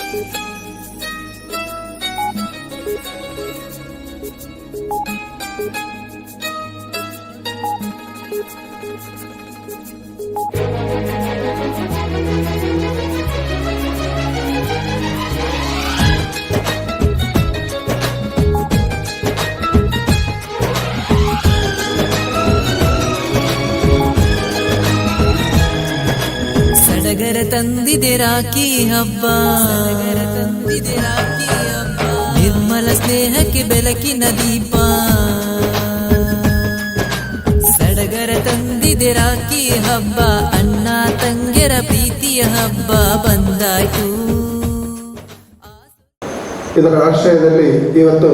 ಸಡಗರ ತಂದಿದೆ ರಾಖಿ ಹಬ್ಬ, ನಿರ್ಮಲ ಸ್ನೇಹಕ್ಕೆ ಬೆಳಕಿನ ದೀಪ. ಸಡಗರ ತಂದಿದೆ ರಾಖಿ ಹಬ್ಬ, ಅಣ್ಣ ತಂಗಿಯರ ಪ್ರೀತಿಯ ಹಬ್ಬ ಬಂದಾಯ್ತು. ಇದರ ಆಶ್ರಯದಲ್ಲಿ ಇವತ್ತು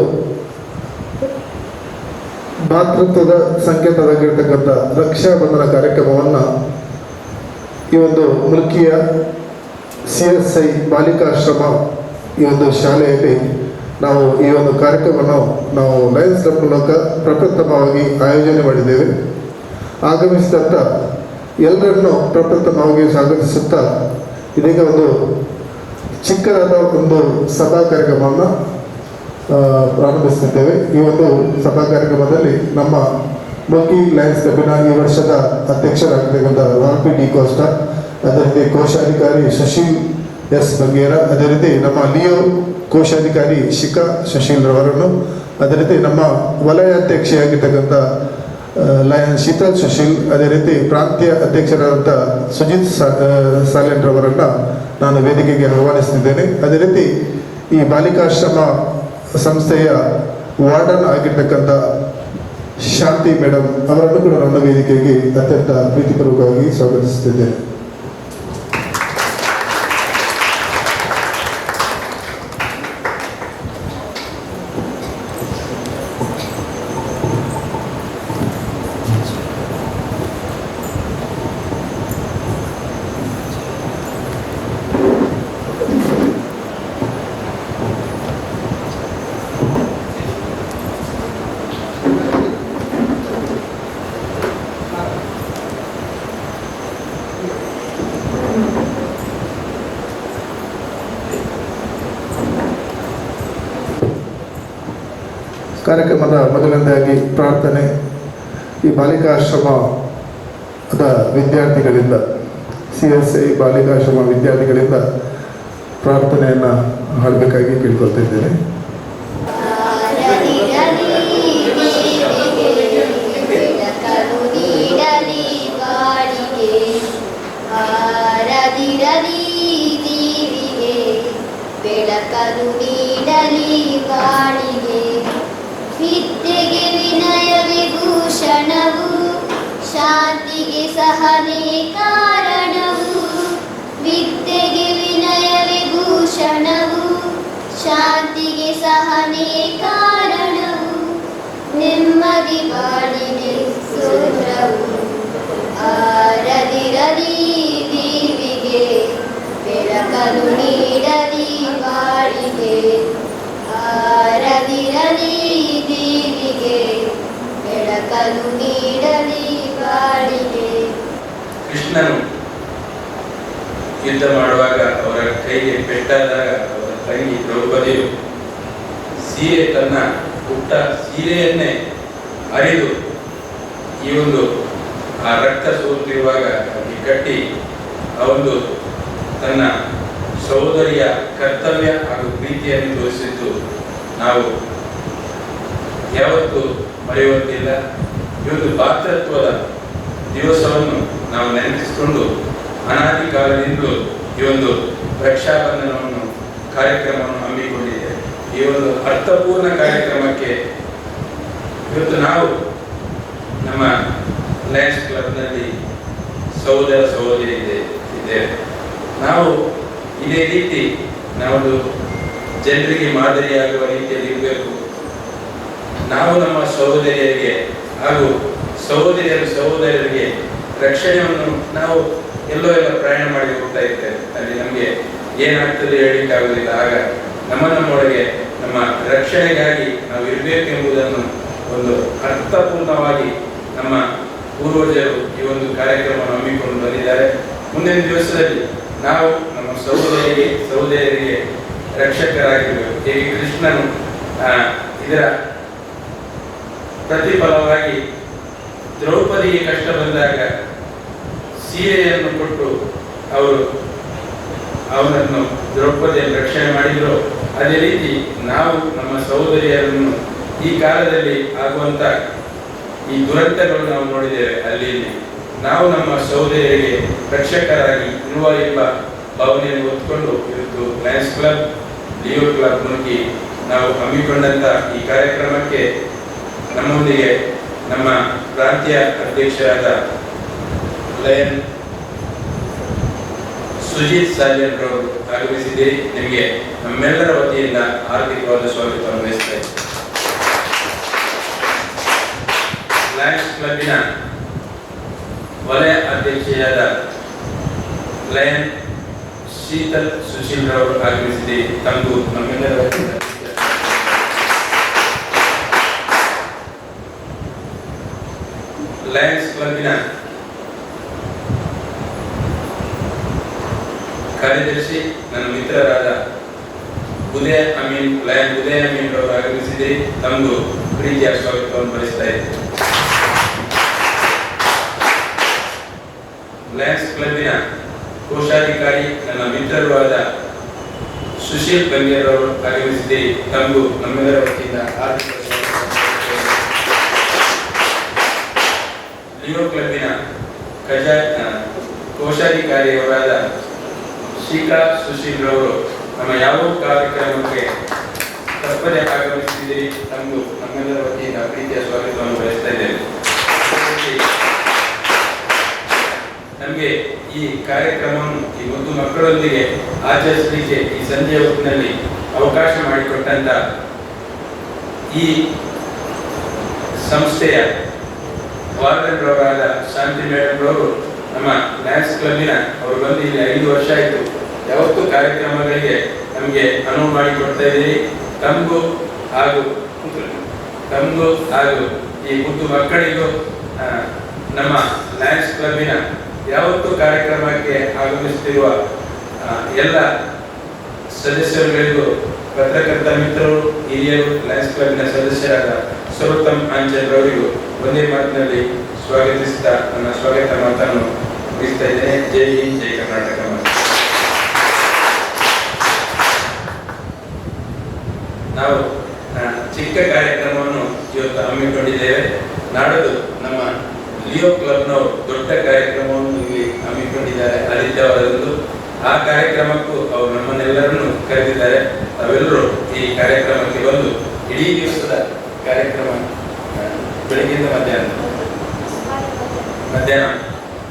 ಭಾತೃತ್ವದ ಸಂಕೇತವಾಗಿರ್ತಕ್ಕಂಥ ರಕ್ಷಾಬಂಧನ ಕಾರ್ಯಕ್ರಮವನ್ನು ಈ ಒಂದು ಮುಲ್ಕಿಯ CSI ಬಾಲಿಕಾಶ್ರಮ ಈ ಒಂದು ಶಾಲೆಯಲ್ಲಿ ನಾವು ಈ ಒಂದು ಕಾರ್ಯಕ್ರಮವನ್ನು ನಾವು ಲಯನ್ಸ್ ಕ್ಲಬ್ ಮೂಲಕ ಪ್ರಪ್ರಥಮವಾಗಿ ಆಯೋಜನೆ ಮಾಡಿದ್ದೇವೆ. ಆಗಮಿಸಿದಂಥ ಎಲ್ಲರನ್ನು ಪ್ರಪ್ರಥಮವಾಗಿ ಸ್ವಾಗತಿಸುತ್ತಾ ಇದೀಗ ಒಂದು ಚಿಕ್ಕದಾದ ಒಂದು ಸಭಾ ಕಾರ್ಯಕ್ರಮವನ್ನು ಪ್ರಾರಂಭಿಸುತ್ತಿದ್ದೇವೆ. ಈ ಒಂದು ಸಭಾ ಕಾರ್ಯಕ್ರಮದಲ್ಲಿ ನಮ್ಮ ಮುಲ್ಕಿ ಲಯನ್ಸ್ ಕ್ಲಬ್ಬಿನ ಈ ವರ್ಷದ ಅಧ್ಯಕ್ಷರಾಗಿರ್ತಕ್ಕಂಥ ರಾಲ್ಪಿ ಡಿ ಕೋಸ್ಟಾ, ಅದೇ ರೀತಿ ಕೋಶಾಧಿಕಾರಿ ಶಶೀಲ್ ಎಸ್ ಬಂಗೇರ, ಅದೇ ರೀತಿ ನಮ್ಮ ಲಿಯೋ ಕೋಶಾಧಿಕಾರಿ ಶಿಖಾ ಶಶೀಲ್ ರವರನ್ನು, ಅದೇ ರೀತಿ ನಮ್ಮ ವಲಯ ಅಧ್ಯಕ್ಷೆಯಾಗಿರ್ತಕ್ಕಂಥ ಲಯನ್ ಶೀತಲ್ ಶಶೀಲ್, ಅದೇ ರೀತಿ ಪ್ರಾಂತೀಯ ಅಧ್ಯಕ್ಷರಾದಂಥ ಸುಜಿತ್ ಸಾಲೆನ್ ರವರನ್ನು ನಾನು ವೇದಿಕೆಗೆ ಆಹ್ವಾನಿಸುತ್ತಿದ್ದೇನೆ. ಅದೇ ರೀತಿ ಈ ಬಾಲಿಕಾಶ್ರಮ ಸಂಸ್ಥೆಯ ವಾರ್ಡನ್ ಆಗಿರ್ತಕ್ಕಂಥ ಶಾಂತಿ ಮೇಡಮ್ ಅವರನ್ನು ಕೂಡ ನನ್ನ ವೇದಿಕೆಗೆ ಅತ್ಯಂತ ಪ್ರೀತಿಪೂರ್ವಕವಾಗಿ ಸ್ವಾಗತಿಸುತ್ತಿದ್ದೇನೆ. ಕಾರ್ಯಕ್ರಮದ ಮೊದಲನೇದಾಗಿ ಪ್ರಾರ್ಥನೆ. ಈ ಬಾಲಿಕಾಶ್ರಮದ ವಿದ್ಯಾರ್ಥಿಗಳಿಂದ, CSI ಬಾಲಿಕಾಶ್ರಮ ವಿದ್ಯಾರ್ಥಿಗಳಿಂದ ಪ್ರಾರ್ಥನೆಯನ್ನು ಹಾಡಬೇಕಾಗಿ ಕೇಳ್ಕೊಳ್ತಿದ್ದೇನೆ. ಬೆಳಕಲು ನೀಡಲಿ ಬಾಳಿಗೆ, ವಿದ್ಯೆಗೆ ವಿನಯ ವಿಭೂಷಣವು, ಶಾಂತಿಗೆ ಸಹನೆ ಕಾರಣವು. ವಿದ್ಯೆಗೆ ವಿನಯ ವಿಭೂಷಣವು, ಶಾಂತಿಗೆ ಸಹನೆ ಕಾರಣವು. ನೆಮ್ಮದಿ ಬಾಳಿಗೆ ಸ್ತೋತ್ರವು, ಆರದಿರಲಿ ದೇವಿಗೆ. ಬೆಳಕಲು ನೀಡಲಿ ಬಾಳಿಗೆ, ಆರದಿರಲಿ ದೇವಿಗೆ. ಬೆಳಕಲು ನೀಡಲಿ ಬಾಳಿಗೆ. ಕೃಷ್ಣನು ಯುದ್ಧ ಮಾಡುವಾಗ ಅವರ ಕೈಗೆ ಪೆಟ್ಟಾದಾಗ ಅವರ ತಂಗಿ ದ್ರೌಪದಿಯು ಸೀರೆ, ತನ್ನ ಪುಟ್ಟ ಸೀರೆಯನ್ನೇ ಅರಿದು ಈ ಒಂದು ಆ ರಕ್ತ ಸೋರುತ್ತಿರುವಾಗ ಕಟ್ಟಿ ಆ ಒಂದು ತನ್ನ ಸಹೋದರಿಯ ಕರ್ತವ್ಯ ಹಾಗೂ ಪ್ರೀತಿಯನ್ನು ತೋರಿಸಿದ್ದು ನಾವು ಯಾವತ್ತೂ ಮರೆಯುವಂತಿಲ್ಲ. ಈ ಒಂದು ಭಾತೃತ್ವದ ದಿವಸವನ್ನು ನಾವು ನೆನಪಿಸಿಕೊಂಡು ಅನಾದಿ ಕಾಲದಿಂದಲೂ ಈ ಒಂದು ರಕ್ಷಾಬಂಧನವನ್ನು ಕಾರ್ಯಕ್ರಮವನ್ನು ಹಮ್ಮಿಕೊಂಡಿದೆ. ಈ ಒಂದು ಅರ್ಥಪೂರ್ಣ ಕಾರ್ಯಕ್ರಮಕ್ಕೆ ಇವತ್ತು ನಾವು ನಮ್ಮ ಲಯನ್ಸ್ ಕ್ಲಬ್ನಲ್ಲಿ ಸಹೋದರ ಸಹೋದರಿ ಇದ್ದೇವೆ. ನಾವು ಇದೇ ರೀತಿ ನಾವು ಜನರಿಗೆ ಮಾದರಿಯಾಗುವ ರೀತಿಯಲ್ಲಿ ಇರಬೇಕು. ನಾವು ನಮ್ಮ ಸಹೋದರಿಯರಿಗೆ ಹಾಗೂ ಸಹೋದರರಿಗೆ ರಕ್ಷಣೆಯನ್ನು ನಾವು ಎಲ್ಲ ಪ್ರಯಾಣ ಮಾಡಿ ಹೋಗ್ತಾ ಇರ್ತೇವೆ. ಅಲ್ಲಿ ನಮಗೆ ಏನಾಗ್ತದೆ ಹೇಳಲಿಕ್ಕಾಗುವುದಿಲ್ಲ. ಆಗ ನಮ್ಮೊಳಗೆ ನಮ್ಮ ರಕ್ಷಣೆಗಾಗಿ ನಾವು ಇರಬೇಕೆಂಬುದನ್ನು ಒಂದು ಅರ್ಥಪೂರ್ಣವಾಗಿ ನಮ್ಮ ಪೂರ್ವಜರು ಈ ಒಂದು ಕಾರ್ಯಕ್ರಮವನ್ನು ಹಮ್ಮಿಕೊಂಡು ಬಂದಿದ್ದಾರೆ. ಮುಂದಿನ ದಿವಸದಲ್ಲಿ ನಾವು ನಮ್ಮ ಸಹೋದರಿಗೆ ರಕ್ಷಕರಾಗಿರಬೇಕು. ಹೇಗೆ ಕೃಷ್ಣನು ಇದರ ಪ್ರತಿಫಲವಾಗಿ ದ್ರೌಪದಿಗೆ ಕಷ್ಟ ಬಂದಾಗ ಸೀರೆಯನ್ನು ಕೊಟ್ಟು ಅವರು ಅವನನ್ನು ದ್ರೌಪದಿಯನ್ನು ರಕ್ಷಣೆ ಮಾಡಿದ್ರು, ಅದೇ ರೀತಿ ನಾವು ನಮ್ಮ ಸಹೋದರಿಯರನ್ನು ಈ ಕಾಲದಲ್ಲಿ ಆಗುವಂತ ಈ ದುರಂತಗಳು ನಾವು ನೋಡಿದ್ದೇವೆ. ಅಲ್ಲಿ ನಾವು ನಮ್ಮ ಸಹೋದರಿಯರಿಗೆ ರಕ್ಷಕರಾಗಿ ಇರುವ ಎಂಬ ಭಾವನೆಯನ್ನು ಹೊತ್ತುಕೊಂಡು ಇವತ್ತು ಲಯನ್ಸ್ ಕ್ಲಬ್, ಲಿಯೋ ಕ್ಲಬ್ ಮುಗಿ ನಾವು ಹಮ್ಮಿಕೊಂಡಂತ ಈ ಕಾರ್ಯಕ್ರಮಕ್ಕೆ ನಮ್ಮೊಂದಿಗೆ ನಮ್ಮ ಪ್ರಾಂತೀಯ ಅಧ್ಯಕ್ಷರಾದ ಲಯನ್ ಸುಜಿತ್ ಸಾಲಿಯನ್ ರವರು ಆಗಮಿಸಿದ್ದೀರಿ. ನಿಮಗೆ ನಮ್ಮೆಲ್ಲರ ವತಿಯಿಂದ ಆರ್ಥಿಕವಾದ ಸ್ವಾಗತವನ್ನು ಬಯಸುತ್ತೇವೆ. ಲಯನ್ಸ್ ಕ್ಲಬ್ಬಿನ ವಲಯ ಅಧ್ಯಕ್ಷೆಯಾದ ಲಯನ್ ಶೀತಲ್ ಸುಶೀಲ್ ರವರು ಆಗಮಿಸಿದ್ದೀರಿ. ತಮಗೂ ನಮ್ಮೆಲ್ಲರ ವತಿಯಿಂದ ಲಯನ್ಸ್ ಕ್ಲಬ್ಬಿನ ಕಾರ್ಯದರ್ಶಿ ನನ್ನ ಮಿತ್ರರಾದ ಉದಯ ಅಮೀನ್, ಲಯನ್ ಉದಯ ಅಮೀನ್ ರವರು ಆಗಮಿಸಿದ್ದೀರಿ. ತಮಗೂ ಪ್ರೀತಿಯ ಸ್ವಾಗತವನ್ನು ಬಯಸ್ತಾ ಇದ್ದೇನೆ. ಲಯನ್ಸ್ ಕ್ಲಬ್ಬಿನ ಕೋಶಾಧಿಕಾರಿ ನನ್ನ ಮಿತ್ರರೂ ಆದ ಸುಶೀಲ್ ಬಂಗೇರ್ ಅವರು ಆಗಮಿಸಿದ್ದೀರಿ. ತಮಗೂ ನಮ್ಮೆಲ್ಲರ ವತಿಯಿಂದ ಆರ್ಥಿಕ ಲಿಯೋ ಕ್ಲಬ್ಬಿನ ಕೋಶಾಧಿಕಾರಿಯವರಾದ ಶಿಖಾ ಸುಶೀಲ್ ರವರು ನಮ್ಮ ಯಾವ ಕಾರ್ಯಕ್ರಮಕ್ಕೆ ತಪ್ಪದೆ ಆಗಮಿಸಿದ್ದೀರಿ. ತಮಗೂ ನಮ್ಮೆಲ್ಲರ ವತಿಯಿಂದ ಪ್ರೀತಿಯ ಸ್ವಾಗತವನ್ನು ಬಯಸ್ತಾ ಇದ್ದೇವೆ. ನಮಗೆ ಈ ಕಾರ್ಯಕ್ರಮವನ್ನು ಈ ಮುದ್ದು ಮಕ್ಕಳೊಂದಿಗೆ ಆಚರಿಸಲಿಕ್ಕೆ ಈ ಸಂಜೆಯ ಹೊತ್ತಿನಲ್ಲಿ ಅವಕಾಶ ಮಾಡಿಕೊಟ್ಟಂತ ಈ ಸಂಸ್ಥೆಯ ವಾರ್ಡನ್ ರವರಾದ ಶಾಂತಿ ಮೇಡಮ್ ರವರು ನಮ್ಮ ಲಯನ್ಸ್ ಕ್ಲಬ್ಬಿನ ಅವರು ಬಂದು ಇಲ್ಲಿ 5 ವರ್ಷ ಆಯಿತು. ಯಾವತ್ತು ಕಾರ್ಯಕ್ರಮಗಳಿಗೆ ನಮಗೆ ಅನುವು ಮಾಡಿಕೊಡ್ತಾ ಇದ್ದೀರಿ. ತಮಗೂ ಹಾಗೂ ಈ ಮುದ್ದು ಮಕ್ಕಳಿಗೂ ನಮ್ಮ ಲಯನ್ಸ್ ಕ್ಲಬ್ಬಿನ ಯಾವತ್ತು ಕಾರ್ಯಕ್ರಮಕ್ಕೆ ಆಗಮಿಸುತ್ತಿರುವ ಎಲ್ಲ ಸದಸ್ಯರುಗಳಿಗೂ, ಪತ್ರಕರ್ತ ಮಿತ್ರರು, ಹಿರಿಯರು, ಲಯನ್ಸ್ ಕ್ಲಬ್ಬಿನ ಸದಸ್ಯರಾದ ಸರೋತ್ತಮ್ ಆಂಚಲ್ ರವರಿಗೂ ಒಂದೇ ಮಾತಿನಲ್ಲಿ ಸ್ವಾಗತಿಸಿದ ನನ್ನ ಸ್ವಾಗತ ಮಾತನ್ನು ಮುಗಿಸ್ತಾ ಇದ್ದೇನೆ. ಜೈ ಹಿಂದ್, ಜೈ ಕರ್ನಾಟಕ. ನಾವು ಚಿಕ್ಕ ಕಾರ್ಯಕ್ರಮವನ್ನು ಇವತ್ತು ಹಮ್ಮಿಕೊಂಡಿದ್ದೇವೆ. ನಾಡದು ನಮ್ಮ ಲಿಯೋ ಕ್ಲಬ್ನವರು ದೊಡ್ಡ ಕಾರ್ಯಕ್ರಮವನ್ನು ಇಲ್ಲಿ ಹಮ್ಮಿಕೊಂಡಿದ್ದಾರೆ ಆದಿತ್ಯವಾರದಂದು. ಆ ಕಾರ್ಯಕ್ರಮಕ್ಕೂ ಅವರು ನಮ್ಮನ್ನೆಲ್ಲರನ್ನು ಕರೆದಿದ್ದಾರೆ. ನಾವೆಲ್ಲರೂ ಈ ಕಾರ್ಯಕ್ರಮಕ್ಕೆ ಬಂದು ಇಡೀ ದಿವಸದ ಕಾರ್ಯಕ್ರಮ ಬೆಳಗ್ಗಿಂದ ಮಧ್ಯಾಹ್ನ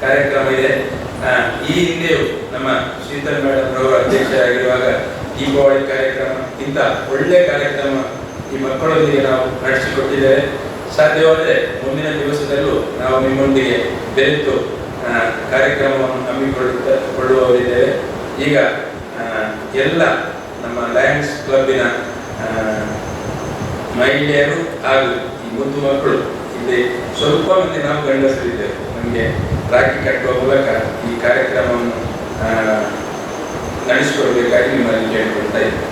ಕಾರ್ಯಕ್ರಮ ಇದೆ. ಈ ಹಿಂದೆಯೂ ನಮ್ಮ ಶೀತಲ್ ಮೇಡಮ್ ರವರು ಅಧ್ಯಕ್ಷರಾಗಿರುವಾಗ ದೀಪಾವಳಿ ಕಾರ್ಯಕ್ರಮ, ಇಂಥ ಒಳ್ಳೆ ಕಾರ್ಯಕ್ರಮ ಈ ಮಕ್ಕಳೊಂದಿಗೆ ನಾವು ನಡೆಸಿಕೊಟ್ಟಿದ್ದೇವೆ. ಸಾಧ್ಯವಾದರೆ ಮುಂದಿನ ದಿವಸದಲ್ಲೂ ನಾವು ನಿಮ್ಮೊಂದಿಗೆ ಬೆರೆತು ಕಾರ್ಯಕ್ರಮವನ್ನು ಹಮ್ಮಿಕೊಳ್ಳುವವರಿದ್ದೇವೆ. ಈಗ ಎಲ್ಲ ನಮ್ಮ ಲಯನ್ಸ್ ಕ್ಲಬ್ಬಿನ ಮಹಿಳೆಯರು ಹಾಗೂ ಈ ಮುದ್ದು ಮಕ್ಕಳು ಇಲ್ಲಿ ಸ್ವಲ್ಪ ಮಂದಿ ನಾವು ಗಂಡಸರಿದ್ದೇವೆ. ನಮಗೆ ರಾಖಿ ಕಟ್ಟುವ ಮೂಲಕ ಈ ಕಾರ್ಯಕ್ರಮವನ್ನು ನಡೆಸಿಕೊಡ್ಬೇಕಾಗಿ ನಿಮ್ಮಲ್ಲಿ ಕೇಳಿಕೊಳ್ತಾ ಇದ್ದೇವೆ.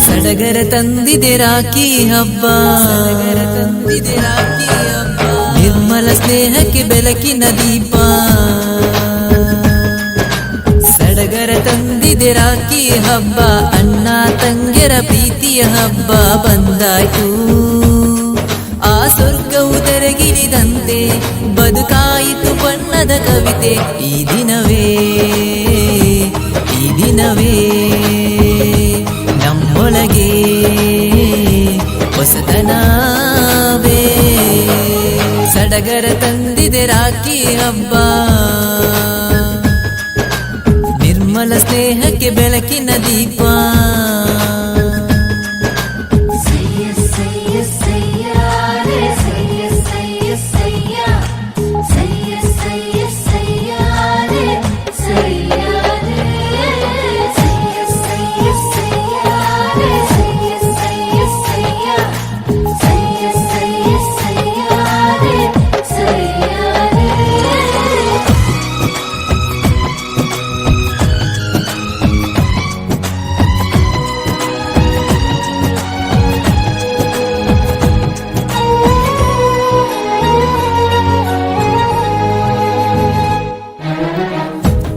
ಸಡಗರ ತಂದಿದೆ ರಾಖಿ ಹಬ್ಬ, ನಿರ್ಮಲ ಸ್ನೇಹಕ್ಕೆ ಬೆಳಕಿನ ದೀಪ. ಸಡಗರ ತಂದಿದೆ ತಂದಿದೆ ರಾಖಿ ಹಬ್ಬ, ಅಣ್ಣ ತಂಗಿಯರ ಪ್ರೀತಿಯ ಹಬ್ಬ ಬಂದಾಯ್ತು. ಆ ಸ್ವರ್ಗವು ತೆರೆಗಿಳಿದಂತೆ ಬದುಕಾಯಿತು ಬಣ್ಣದ ಕವಿತೆ. ಈ ದಿನವೇ ನಮ್ಮೊಳಗೆ ಹೊಸತನವೇ. ಸಡಗರ ತಂದಿದೆ ರಾಖಿ ಹಬ್ಬ, ನಿರ್ಮಲ ಸ್ನೇಹಕ್ಕೆ ಬೆಳಕಿನ ದೀಪ.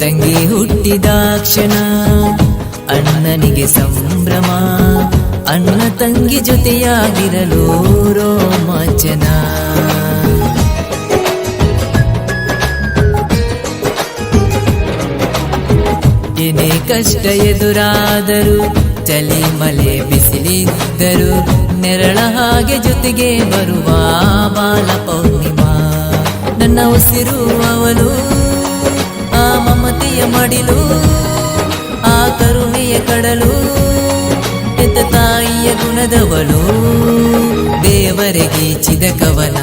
ತಂಗಿ ಹುಟ್ಟಿದಾಕ್ಷಣ ಅಣ್ಣನಿಗೆ ಸಂಭ್ರಮ, ಅಣ್ಣ ತಂಗಿ ಜೊತೆಯಾಗಿರಲು ರೋಮಾಂಚನ. ಏನೇ ಕಷ್ಟ ಎದುರಾದರೂ, ಚಳಿ ಮಳೆ ಬಿಸಿಲಿದ್ದರೂ, ನೆರಳ ಹಾಗೆ ಜೊತೆಗೆ ಬರುವ ಬಾಲ ಪೌರ್ಣಿಮಾ. ನನ್ನ ಉಸಿರು ಅವಳು, ಆ ಮಮತೆಯ ಮಡಿಲು, ಆ ಕರುಣೆಯ ಕಡಲು, ಎತ್ತ ತಾಯಿಯ ಗುಣದವಳು. ದೇವರಿಗೆ ಚಿದ ಕವನ,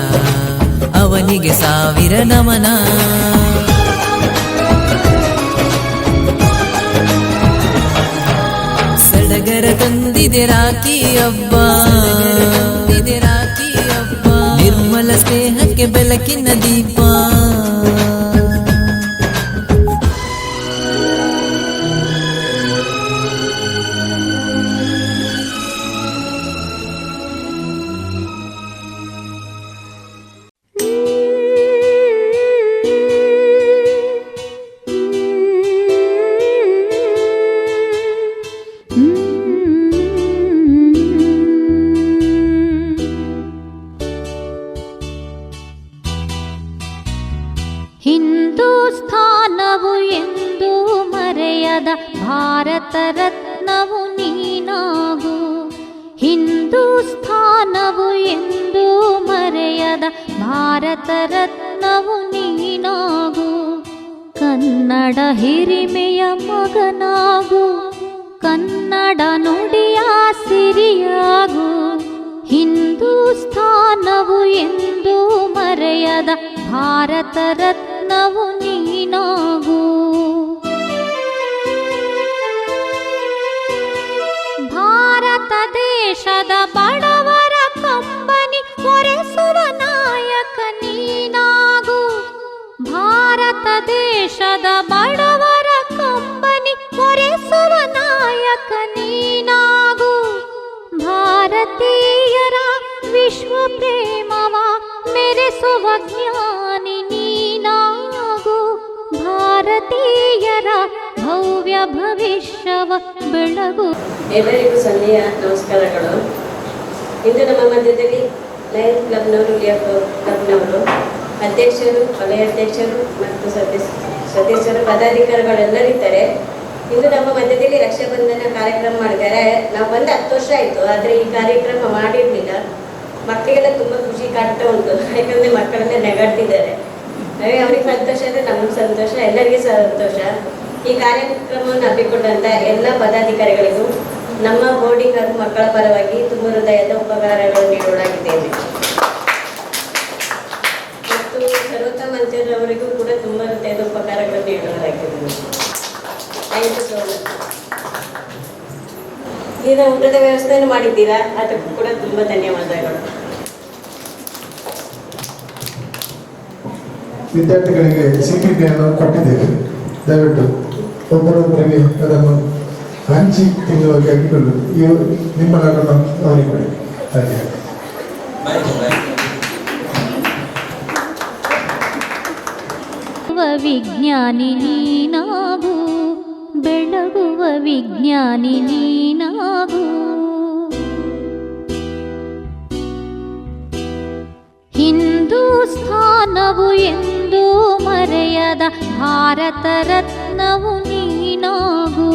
ಅವನಿಗೆ ಸಾವಿರ ನಮನ. ಸಡಗರ ತಂದಿದೆ ರಾಖಿ ಹಬ್ಬ, ನಿರ್ಮಲ ಸ್ನೇಹಕ್ಕೆ ಬೆಳಕಿನ ದೀಪ. ಹಿಂದೂಸ್ಥಾನವು ಎಂದು ಮರೆಯದ ಭಾರತ ರತ್ನವು ನೀನಾಗು. ಹಿಂದೂಸ್ಥಾನವು ಎಂದು ಮರೆಯದ ಭಾರತ ರತ್ನವು ನೀನಾಗು. ಕನ್ನಡ ಹಿರಿಮೆಯ ಮಗನಾಗು, ಕನ್ನಡ ನುಡಿಯ ಸಿರಿಯಾಗು. ಹಿಂದೂಸ್ಥಾನವು ಎಂದು ಮರೆಯದ ಭಾರತ ರತ್ನವು ನೀನಾಗು. ಭಾರತ ದೇಶದ ಬಡವರ ಕಂಬನಿ ಒರೆಸುವ ನಾಯಕ ನೀನಾಗು. ಭಾರತ ದೇಶದ ಬಡವರ ಕಂಬನಿ ಒರೆಸುವ ನಾಯಕ ನೀನಾಗು. ಭಾರತೀಯರ ವಿಶ್ವ ಪ್ರೇಮವ ಮೆರೆಸುವ ಜ್ಞಾನಿ ನೀನಾಗು. ಭಾರತೀಯರ ಭವ್ಯ ಭವಿಷ್ಯವ ಬೆಳಗು. ಎಲ್ಲರಿಗೂ ಸನ್ನೆಯ ನಮಸ್ಕಾರಗಳು. ಇಂದು ನಮ್ಮ ಮಧ್ಯದಲ್ಲಿ ಲಯನ್ಸ್ ಕ್ಲಬ್ನವರು, ಲಿಯಫ್ ಕ್ಲಬ್ನವರು ಅಧ್ಯಕ್ಷರು, ವಲಯ ಅಧ್ಯಕ್ಷರು ಮತ್ತು ಸದಸ್ಯರು, ಪದಾಧಿಕಾರಿಗಳೆಲ್ಲರಿದ್ದಾರೆ. ಇಂದು ನಮ್ಮ ಮಧ್ಯದಲ್ಲಿ ರಕ್ಷಾಬಂಧನ ಕಾರ್ಯಕ್ರಮ ಮಾಡಿದ್ದಾರೆ. ನಾವು ಬಂದು 10 ವರ್ಷ ಆಯಿತು, ಆದರೆ ಈ ಕಾರ್ಯಕ್ರಮ ಮಾಡಿರಲಿಲ್ಲ. ಮಕ್ಕಳಿಗೆಲ್ಲ ತುಂಬ ಖುಷಿ ಕಾಡ್ತಾ ಉಂಟು, ಯಾಕಂದರೆ ಮಕ್ಕಳೆಲ್ಲ ನೆಗಾಡ್ತಿದ್ದಾರೆ. ಅವ್ರಿಗೆ ಸಂತೋಷ ಅಂದರೆ ನಮಗೆ ಸಂತೋಷ, ಎಲ್ಲರಿಗೂ ಸಂತೋಷ. ಈ ಕಾರ್ಯಕ್ರಮವನ್ನು ಹಮ್ಮಿಕೊಂಡಂಥ ಎಲ್ಲ ಪದಾಧಿಕಾರಿಗಳಿಗೂ ನಮ್ಮ ಬೋರ್ಡಿಂಗ್ ಹಾಗೂ ಮಕ್ಕಳ ಪರವಾಗಿ ತುಂಬ ಹೃದಯದ ಉಪಕಾರಗಳನ್ನು ನೀಡಲಾಗಿದ್ದೇನೆ. ಮತ್ತು ಸರ್ವೋತ್ತಮ ಮಂಚರವರಿಗೂ ಕೂಡ ತುಂಬ ಹೃದಯದ ಉಪಕಾರಗಳನ್ನು ನೀಡಲಾಗಿದೆ. Thank you so much. ಈಗ ಊಟದ ವ್ಯವಸ್ಥೆಯನ್ನು ಮಾಡಿದ್ದೀರಾ, ಅದಕ್ಕೂ ಕೂಡ ತುಂಬ ಧನ್ಯವಾದಗಳು. ವಿದ್ಯಾರ್ಥಿಗಳಿಗೆ ಸಿಪಿಟಿಯನ್ನು ಕೊಟ್ಟಿದ್ದೇವೆ. ದಯವಿಟ್ಟು ಒಬ್ಬರೊಬ್ಬರಿಗೆ ಅದನ್ನು ಹಂಚಿ ತಿನ್ನುವಾಗಿ ಆಗಿಕೊಂಡು ನಿಮ್ಮ ನಾಡನ್ನು ಅವರಿಗೆ ಕೊಡಿ. ಹಾಗೆ ವಿಜ್ಞಾನಿ ನೀನಾಗು, ಬೆಳಗುವ ವಿಜ್ಞಾನಿ ನೀನಾಗು. ಹಿಂದೂಸ್ಥಾನವು ಎಂದೂ ಮರೆಯದ ಭಾರತ ರತ್ನವು ನೀನಾಗು.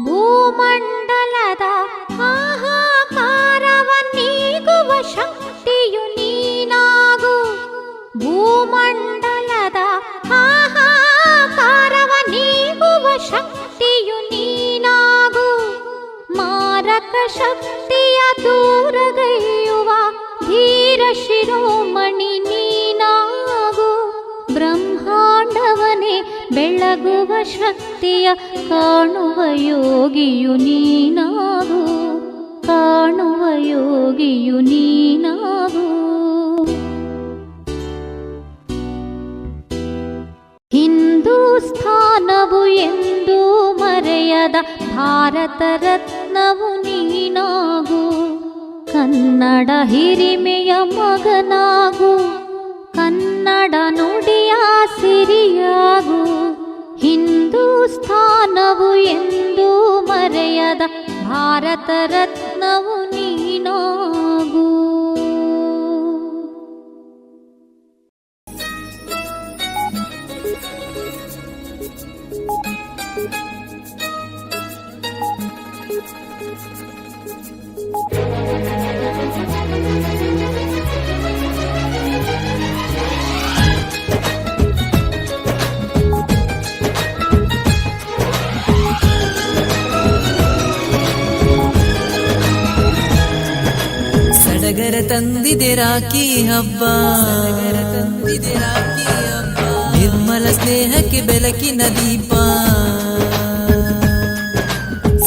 ಭೂಮಂಡಲದ ಹಾಹಾಕಾರವ ನೀಗುವ ಶಕ್ತಿಯು ನೀನಾಗು. ಭೂಮಂಡಲದ ಹಾಹಾಕಾರವ ನೀಗುವ ಶಕ್ತಿಯು ನೀನಾಗು. ಮಾರಕ ಶಕ್ತಿಯ ದೂರಗೈಯುವ ಧೀರ ಶಿರೋಮಣಿ ನೀನಾಗು. ಬ್ರಹ್ಮಾಂಡವನೇ ಬೆಳಗುವ ಶಕ್ತಿಯ ಕಾಣುವ ಯೋಗಿಯು ನೀನಾಗು. ಕಾಣುವ ಯೋಗಿಯು ನೀನಾಗು. ಹಿಂದೂಸ್ಥಾನವು ಎಂದೂ ಮರೆಯದ ಭಾರತ ರತ್ನವು ನೀನಾಗು. ಕನ್ನಡ ಹಿರಿಮೆಯ ಮಗನಾಗು. ಕನ್ನಡ ನುಡಿಯ ಸಿರಿಯಾಗು. ಹಿಂದೂಸ್ಥಾನವು ಎಂದೂ ಮರೆಯದ ಭಾರತ ರತ್ನವು ನೀನಾಗು. ಸಡಗರ ತಂದಿದೆ ರಾಖಿ ಹಬ್ಬ. ನಿರ್ಮಲ ಸ್ನೇಹಕ್ಕೆ ಬೆಳಕಿನ ದೀಪ.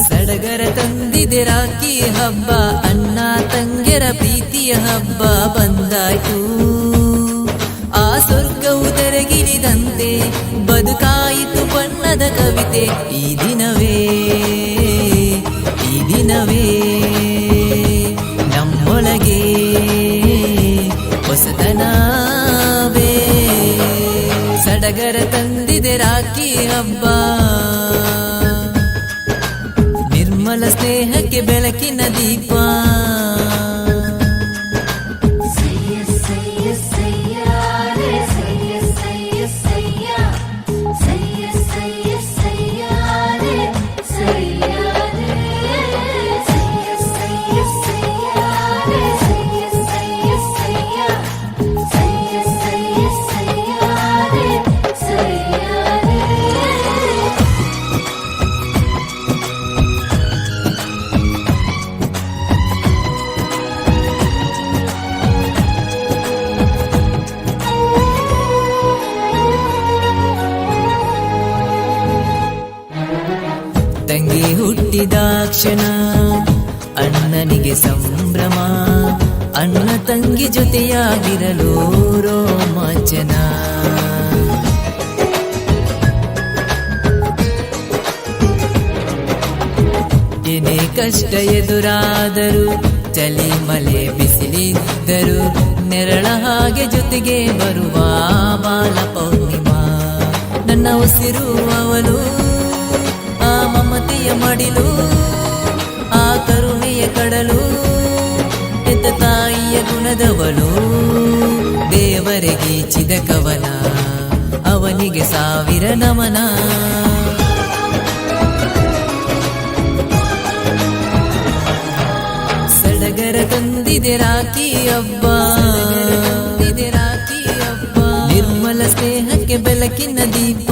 ಸಡಗರ ತಂದಿದೆ ರಾಖಿ ಹಬ್ಬ. ಅಣ್ಣ ತಂಗಿಯರ ಪ್ರೀತಿಯ ಹಬ್ಬ ಬಂದಾಯ್ತು. ಆ ಸ್ವರ್ಗವು ತೆರೆಗಿಳಿದಂತೆ ಬದುಕಾಯಿತು ಬಣ್ಣದ ಕವಿತೆ. ಈ ದಿನವೇ ನಮ್ಮೊಳಗೆ ಹೊಸತನವೇ. ಸಡಗರ ತಂದಿದೆ ರಾಖಿ ಹಬ್ಬ. ನಿರ್ಮಲ ಸ್ನೇಹಕ್ಕೆ ಬೆಳಕಿನ ದೀಪ. ತಂಗಿ ಹುಟ್ಟಿದಾಕ್ಷಣ ಅಣ್ಣನಿಗೆ ಸಂಭ್ರಮ. ಅಣ್ಣ ತಂಗಿ ಜೊತೆಯಾಗಿರಲು ರೋಮಾಂಚನ. ಏನೇ ಕಷ್ಟ ಎದುರಾದರೂ, ಚಳಿ ಮಳೆ ಬಿಸಿಲಿದ್ದರು, ನೆರಳ ಹಾಗೆ ಜೊತೆಗೆ ಬರುವ ಬಾಲ ಪೌರ್ಣಿಮಾ. ನನ್ನ ಉಸಿರು ಅವಳು, ಆ ಮಮತೆಯ ಮಡಿಲು, ಆ ಕರುಣೆಯ ಕಡಲು, ಹೆತ್ತ ತಾಯಿಯ ಗುಣದವಳು. ದೇವರಿಗೀಚಿದ ಕವನ, ಅವನಿಗೆ ಸಾವಿರ ನಮನ. ಸಡಗರ ತಂದಿದೆ ರಾಖಿ ಹಬ್ಬ. ನಿರ್ಮಲ ಸ್ನೇಹಕ್ಕೆ ಬೆಳಕಿನ ದೀಪ.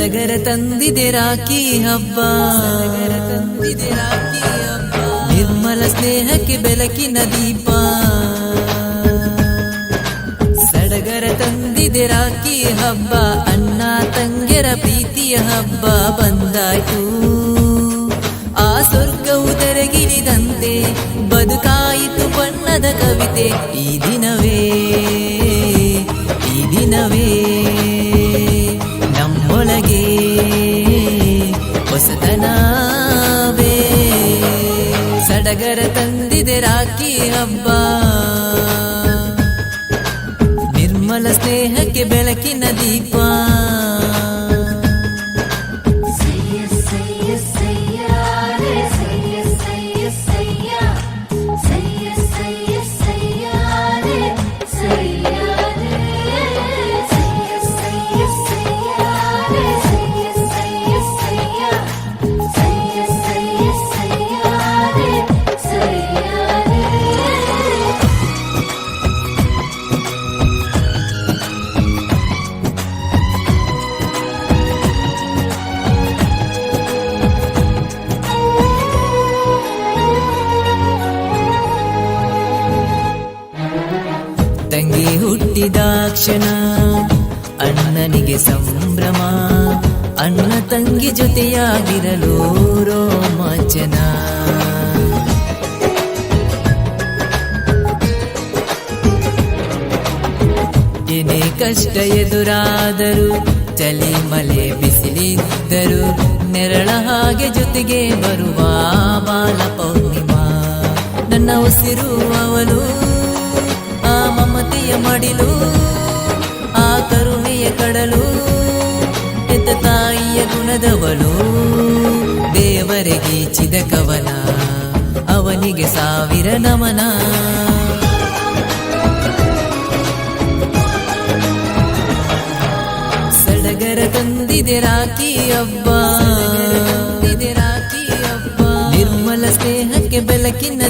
ಸಡಗರ ತಂದಿದೆ ರಾಖಿ ಹಬ್ಬ, ಸಡಗರ ತಂದಿದೆ ರಾಖಿ ಹಬ್ಬ, ನಿರ್ಮಲ ಸ್ನೇಹಕ್ಕೆ ಬೆಳಕಿನ ದೀಪ. ಸಡಗರ ತಂದಿದೆ ರಾಖಿ ಹಬ್ಬ, ಅಣ್ಣ ತಂಗಿಯರ ಪ್ರೀತಿಯ ಹಬ್ಬ ಬಂದಾಯ್ತು. ಆ ಸ್ವರ್ಗವು ತೆರೆಗಿಳಿದಂತೆ ಬದುಕಾಯಿತು ಬಣ್ಣದ ಕವಿತೆ. ಈ ದಿನವೇ ನಮ್ಮೊಳಗೆ ಹೊಸತನವೇ. ಸಡಗರ ತಂದಿದೆ ರಾಖಿ ಹಬ್ಬ, ನಿರ್ಮಲ ಸ್ನೇಹಕ್ಕೆ ಬೆಳಕಿನ ದೀಪ. ತಂಗಿ ಹುಟ್ಟಿದಾಕ್ಷಣ ಅಣ್ಣನಿಗೆ ಸಂಭ್ರಮ, ಅಣ್ಣ ತಂಗಿ ಜೊತೆಯಾಗಿರಲು ರೋಮಾಂಚನ. ಏನೇ ಕಷ್ಟ ಎದುರಾದರೂ, ಚಳಿ ಮಳೆ ಬಿಸಿಲಿದ್ದರು, ನೆರಳ ಹಾಗೆ ಜೊತೆಗೆ ಬರುವ ಬಾಲ ಪೌರ್ಣಿಮಾ. ನನ್ನ ಉಸಿರು ಅವಳು, ಆ ಮಮತೆಯ ಮಡಿಲು, ಆ ಕರುಣೆಯ ಕಡಲು, ಹೆತ್ತ ತಾಯಿಯ ಗುಣದವಳು. ದೇವರಿಗೆ ಚಿದ ಕವನ, ಅವನಿಗೆ ಸಾವಿರ ನಮನ. ಸಡಗರ ತಂದಿದೆ ರಾಖಿ ಹಬ್ಬ, ನಿರ್ಮಲ ಸ್ನೇಹಕ್ಕೆ ಬೆಳಕಿನ